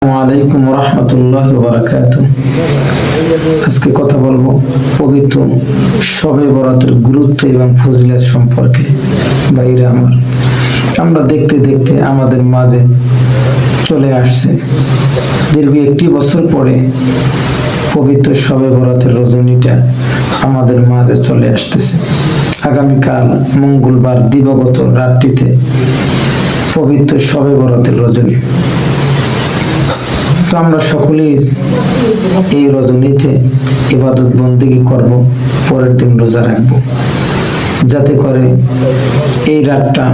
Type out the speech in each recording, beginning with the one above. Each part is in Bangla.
আসসালামু আলাইকুম রাহমাতুল্লাহি ওয়া বারাকাতুহু। আজকে কথা বলবো পবিত্র শবে বরাতের গুরুত্ব এবং ফজিলত সম্পর্কে। ভাইরা আমার, আমরা দেখতে দেখতে আমাদের মাঝে চলে আসছে দীর্ঘ একটি বছর পরে পবিত্র শবে বরাতের রজনীটা আমাদের মাঝে চলে আসতেছে। আগামীকাল মঙ্গলবার দিবাগত রাতটিতে পবিত্র শবে বরাতের রজনী। তো আমরা সকলেই এই রজনীতে ইবাদত বন্দেগী করব, পরের দিন রোজা রাখবো, যাতে করে এই রাতটা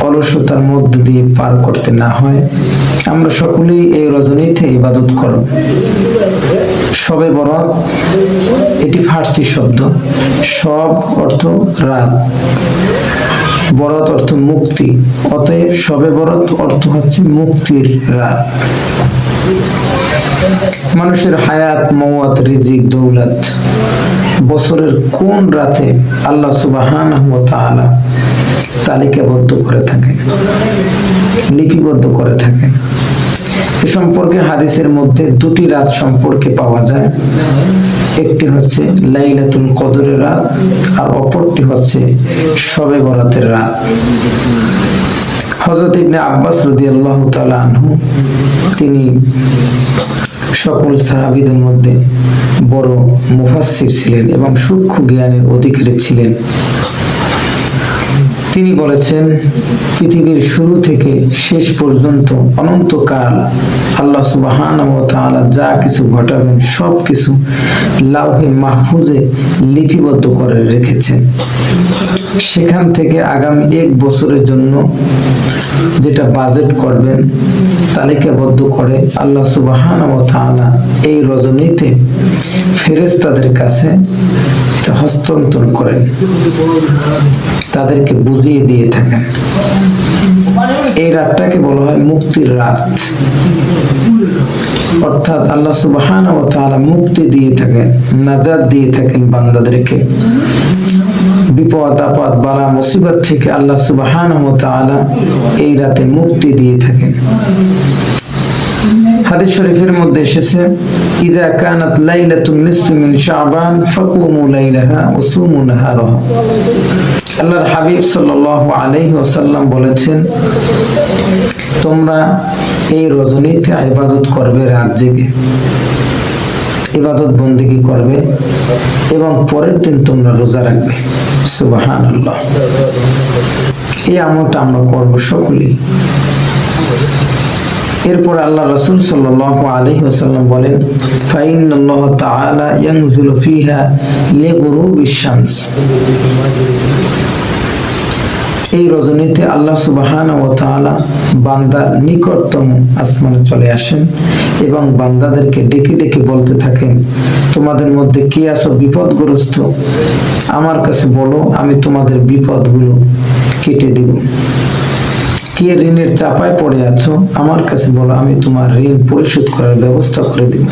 অলসতার মধ্য দিয়ে পার করতে না হয়। আমরা সকলেই এই রজনীতে ইবাদত করব। শবে বরাত এটি ফার্সি শব্দ। সব অর্থ রাত, বরাত অর্থ মুক্তি, অতএব শবে বরাত অর্থ হচ্ছে মুক্তির রাত। মানুষের হায়াত, মওয়াত, রিজিক, দৌলত বছরের কোন রাতে আল্লাহ সুবহানাহু ওয়া তাআলা তালিকাবদ্ধ করে থাকেন, লিপিবদ্ধ করে থাকেন। এ সম্পর্কে হাদিসের মধ্যে দুটি রাত সম্পর্কে পাওয়া যায়। একটি হচ্ছে লাইলাতুল কদরের রাত, আর অপরটি হচ্ছে শবে বরাতের রাত। হযরত ইবনে আব্বাস রাদিয়াল্লাহু তাআলা আনহু, তিনি সকল সাহাবীদের মধ্যে বড় মুফাসসির ছিলেন এবং সূক্ষ্ম জ্ঞানের অধিকারী ছিলেন। তিনি বলেছেন, পৃথিবীর শুরু থেকে শেষ পর্যন্ত অনন্তকাল আল্লাহ সুবহানাহু ওয়া তাআলা যা কিছু ঘটাবেন সব কিছু লাউহে মাহফুজে লিপিবদ্ধ করে রেখেছেন। সেখান থেকে আগামী এক বছরের জন্য যেটা বাজেট করবেন তালিকাবদ্ধ করে আল্লাহ সুবহানাহু ওয়া তাআলা এই রজনীতে ফেরেশতাদের কাছে হস্তান্তর করেন, তাদেরকে বুঝিয়ে দিয়ে থাকেন। এই রাতটাকে বলা হয় মুক্তির রাত। অর্থাৎ আল্লাহ সুবহানাহু ওয়া তাআলা মুক্তি দিয়ে থাকেন, নাজাত দিয়ে থাকেন বান্দাদেরকে। বিপদ আপদ বালা মুসিবত থেকে আল্লাহ সুবহানাহু ওয়া তাআলা এই রাতে মুক্তি দিয়ে থাকেন। হাদিস শরীফের মধ্যে এসেছে, ইযা কানাত লাইলাতুন নিসফি মিন শাবান ফাকুমু লাইলাহা ওয়া সুমু নাহারাহা। আল্লাহর হাবিব সাল্লাল্লাহু আলাইহি ওয়াসাল্লাম বলেছেন, তোমরা এই রজনীতে ইবাদত করবে, রাত জেগে ইবাদত বন্দেগী করবে এবং পরের দিন তোমরা রোজা রাখবে। সুবহানাল্লাহ। এই আমলটা আমরা করব সকলেই। এরপর আল্লাহ রাসূল সাল্লাল্লাহু আলাইহি ওয়াসাল্লাম বলেন, ফাইনাল্লাহ তাআলা ইয়ানজিলু ফিহা লিগুরুবিশ শামস। এই রজনীতে আল্লাহ সুবহানাহু ওয়া তাআলা বান্দার নিকটতম আসমানে চলে আসেন এবং বান্দাদেরকে ডেকে ডেকে বলতে থাকেন, তোমাদের মধ্যে কে আছো বিপদগ্রস্ত, আমার কাছে বলো, আমি তোমাদের বিপদগুলো কেটে দেব। কে ঋণের চাপায় পড়ে আছো, আমার কাছে বলো, আমি তোমার ঋণ পরিশোধ করার ব্যবস্থা করে দেব।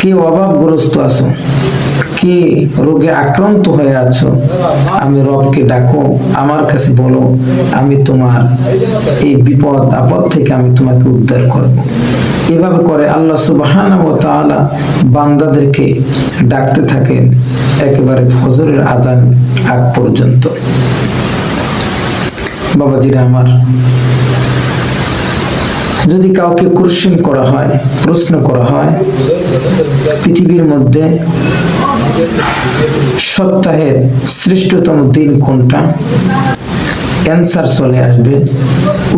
কে অভাবগ্রস্ত আছো, কে রোগে আক্রান্ত হয়ে আছো, আমি রবকে ডাকো, আমার কাছে বলো, আমি তোমার এই বিপদ আপদ থেকে আমি তোমাকে উদ্ধার করব। এভাবে করে আল্লাহ সুবহানাহু ওয়া তাআলা বান্দাদেরকে ডাকতে থাকেন একেবারে ফজরের আজান আগ পর্যন্ত। বাবাজিরা আমার, যদি কাউকে কোশ্চেন করা হয়, প্রশ্ন করা হয়, পৃথিবীর মধ্যে সপ্তাহের শ্রেষ্ঠতম দিন কোনটা, অ্যান্সার চলে আসবে,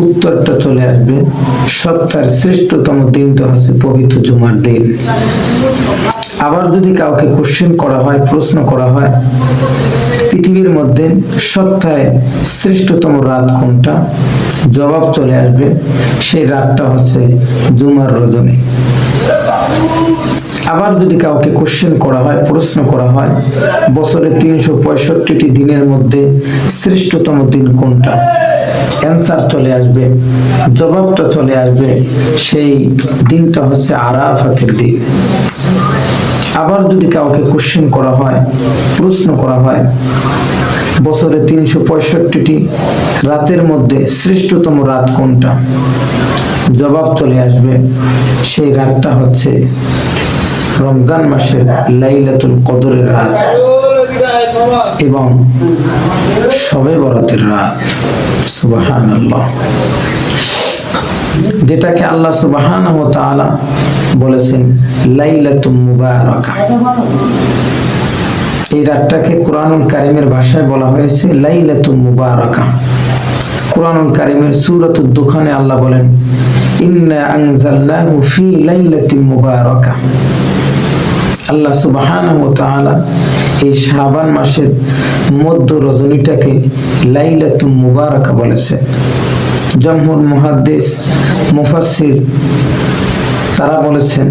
উত্তরটা চলে আসবে, সপ্তাহের শ্রেষ্ঠতম দিনটা হচ্ছে পবিত্র জুমার দিন। আবার যদি কাউকে কোশ্চেন করা হয়, প্রশ্ন করা হয়, পৃথিবীর মধ্যে সপ্তাহে শ্রেষ্ঠতম রাত কোনটা, জবাব চলে আসবে, সেই রাতটা হচ্ছে জুমার রজনী। আবার যদি কাউকে কোশ্চেন করা হয়, প্রশ্ন করা হয়, বছরে 365টি দিনের মধ্যে শ্রেষ্ঠতম দিন কোনটা, অ্যান্সার চলে আসবে, জবাবটা চলে আসবে, সেই দিনটা হচ্ছে আরাফাতের দিন। আবার যদি কাউকে কোশ্চেন করা হয়, প্রশ্ন করা হয়, বছরে 365টি রাতের মধ্যে শ্রেষ্ঠতম রাত কোনটা, জবাব চলে আসবে। সেই রাতটা হচ্ছে রমজান মাসের লাইলাতুল কদরের রাত এবং শবে বরাতের রাত। সুবহানাল্লাহ। যেটাকে আল্লাহ সুবহানাহু ওয়া তাআলা বলেছেন লাইলাতুম মুবারাকা। এই রাতটাকে কোরআনুল কারীমের ভাষায় বলা হয়েছে লাইলাতুম মুবারাকা। কোরআনুল কারীমের সূরাতুদ দুখানে আল্লাহ বলেন ইন্না আনজালনাহু ফি লাইলাতিন মুবারাকা। আল্লাহ সুবহানাহু ওয়া তাআলা এই শাবান মাসের মধ্য রজনীটাকে লাইলাতুম মুবারাকা বলেছে। জমহুর মুহাদ্দিস মুফাসসির তারা বলেছেন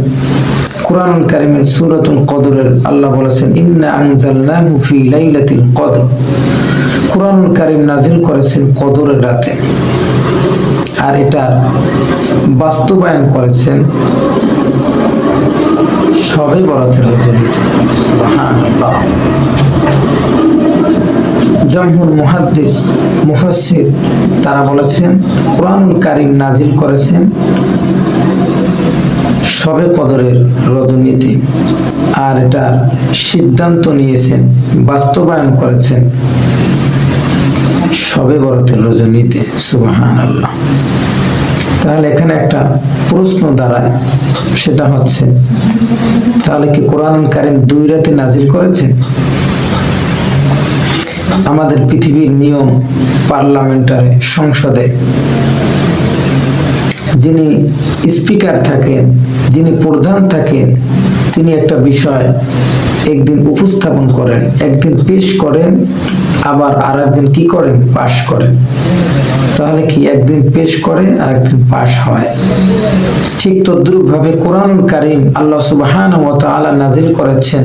কোরআনুল কারীমের সূরাতুল কদরের আল্লাহ বলেছেন ইন্না আনজালনাহু ফি লাইলাতিল কদর। কোরআনুল কারীম নাযিল করেছেন কদরের রাতে, আর এটার বাস্তবায়ন করেছেন শবে বরাতের রজনীতে। সুবহানাল্লাহ। জমহুর মুহাদ্দিস মুফাসসির তারা বলেছেন কোরআনুল কারীম নাযিল করেছেন শবে কদরের রজনীতে, আর এটার সিদ্ধান্ত নিয়েছেন, বাস্তবায়ন করেছেন শবে বরাতের রজনীতে। সুবহানাল্লাহ। তাহলে এখানে একটা প্রশ্ন দাঁড়ায়, সেটা হচ্ছে তাহলে কি কোরআনুল কারীম 2 রাতে নাযিল করেছেন? আমাদের পৃথিবীর নিয়ম, পার্লামেন্টারে, সংসদে যিনি স্পিকার থাকেন, যিনি প্রধান থাকেন, তিনি একটা বিষয় একদিন উপস্থাপন করেন, একদিন পেশ করেন, আবার আর একদিন কি করেন? পাশ করেন। তাহলে কি একদিন পেশ করে আর একদিন পাশ হয়? ঠিক তদ্রুপ ভাবে কোরআনুল কারীম আল্লাহ সুবহানাহু ওয়া তাআলা নাযিল করেছেন,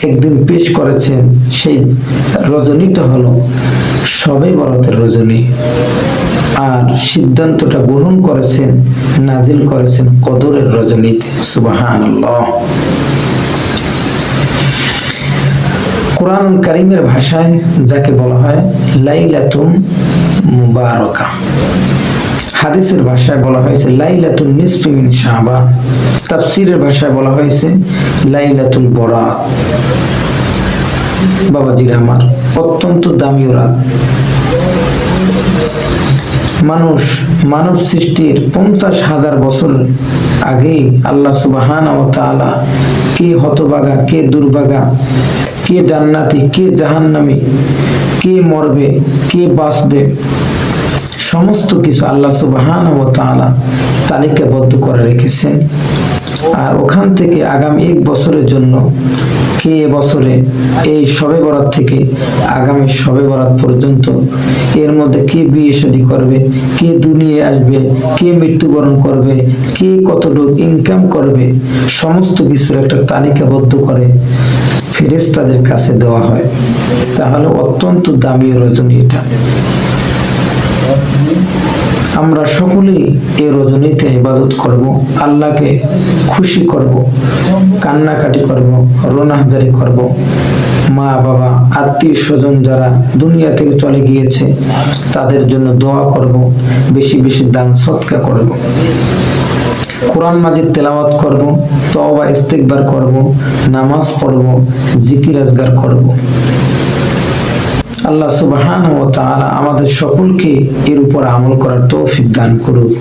একদিন পেশ করেছেন। সেই রজনীটা হলো শবে বরাতের রজনী, আর সিদ্ধান্তটা গ্রহণ করেছেন, নাযিল করেছেন কদরের রজনীতে। সুবহানাল্লাহ। কোরআনুল কারীমের ভাষায় যাকে বলা হয় লাইলাতুম মুবারাকা। হাদিসের ভাষায় বলা হয়েছে লাইলাতুন নিসফি মিন শাবান। তাফসীরের ভাষায় বলা হয়েছে লাইলাতুল বরাত। বাবাজিরা আমার, অত্যন্ত দামি রাত। মানব সৃষ্টির 50,000 বছর আগেই আল্লাহ সুবহানাহু ওয়া তাআলা কে হতভাগা, কে দুর্ভাগা, কে জান্নাতি, কে জাহান্নামী, কে মরবে, কে বাঁচবে, সমস্ত কিছু আল্লাহ সুবহানাহু ওয়া তাআলা তালিকাবদ্ধ করে রেখেছেন। আর ওখান থেকে আগামী 1 বছরের জন্য কে বছরে এই শবে বরাত থেকে আগামী শবে বরাত পর্যন্ত এর মধ্যে কে বিয়ে শাদী করবে, কে দুনিয়ায় আসবে, কে মৃত্যুবরণ করবে, কে কতটুকু ইনকাম করবে, সমস্ত কিছুর একটা তালিকাবদ্ধ করে ফেরেশতাদের কাছে দেওয়া হয়। তাহলে অত্যন্ত দামি রজনী এটা। আমরা সকলেই এই রজনীতে ইবাদত করব, আল্লাহকে খুশি করব, কান্নাকাটি করব, রোনাহাজারি করব। মা বাবা, আত্মীয় স্বজন যারা দুনিয়া থেকে চলে গিয়েছে তাদের জন্য দোয়া করব, বেশি বেশি দান সদকা করব, কোরআন মাজিদ তেলাওয়াত করব, তওবা ইস্তিগফার করব, নামাজ পড়ব, জিকির আজগার করব। আল্লাহ সুবহানাহু ওয়া তাআলা আমাদের সকলকে এর উপর আমল করার তৌফিক দান করুক।